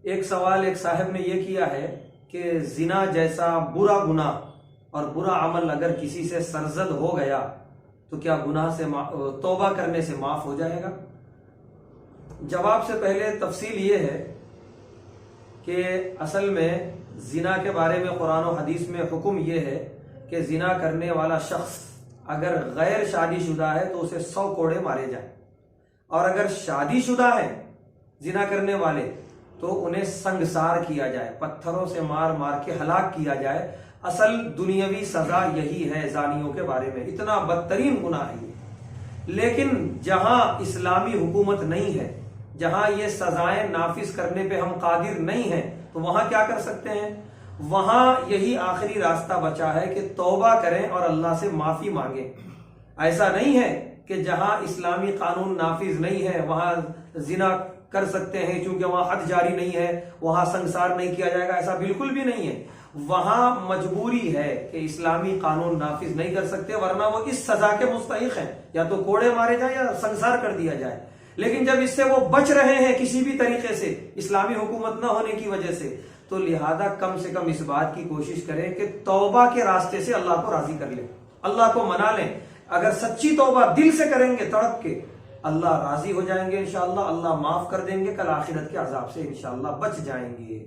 ایک سوال ایک صاحب نے یہ کیا ہے کہ زنا جیسا برا گناہ اور برا عمل اگر کسی سے سرزد ہو گیا تو کیا گناہ سے توبہ کرنے سے معاف ہو جائے گا؟ جواب سے پہلے تفصیل یہ ہے کہ اصل میں زنا کے بارے میں قرآن و حدیث میں حکم یہ ہے کہ زنا کرنے والا شخص اگر غیر شادی شدہ ہے تو اسے 100 کوڑے مارے جائیں، اور اگر شادی شدہ ہے زنا کرنے والے تو انہیں سنگسار کیا جائے، پتھروں سے مار مار کے ہلاک کیا جائے۔ اصل دنیاوی سزا یہی ہے زانیوں کے بارے میں، اتنا بدترین گناہ ہے یہ۔ لیکن جہاں اسلامی حکومت نہیں ہے، جہاں یہ سزائیں نافذ کرنے پہ ہم قادر نہیں ہیں، تو وہاں کیا کر سکتے ہیں؟ وہاں یہی آخری راستہ بچا ہے کہ توبہ کریں اور اللہ سے معافی مانگیں۔ ایسا نہیں ہے کہ جہاں اسلامی قانون نافذ نہیں ہے وہاں زنا کر سکتے ہیں، چونکہ وہاں حد جاری نہیں ہے، وہاں سنگسار نہیں کیا جائے گا، ایسا بالکل بھی نہیں ہے۔ وہاں مجبوری ہے کہ اسلامی قانون نافذ نہیں کر سکتے، ورنہ وہ اس سزا کے مستحق ہیں، یا تو کوڑے مارے جائیں یا سنگسار کر دیا جائے۔ لیکن جب اس سے وہ بچ رہے ہیں کسی بھی طریقے سے اسلامی حکومت نہ ہونے کی وجہ سے، تو لہذا کم سے کم اس بات کی کوشش کریں کہ توبہ کے راستے سے اللہ کو راضی کر لیں، اللہ کو منا لیں۔ اگر سچی توبہ دل سے کریں گے تڑپ کے، اللہ راضی ہو جائیں گے انشاءاللہ، اللہ معاف کر دیں گے، کل آخرت کے عذاب سے انشاءاللہ بچ جائیں گے۔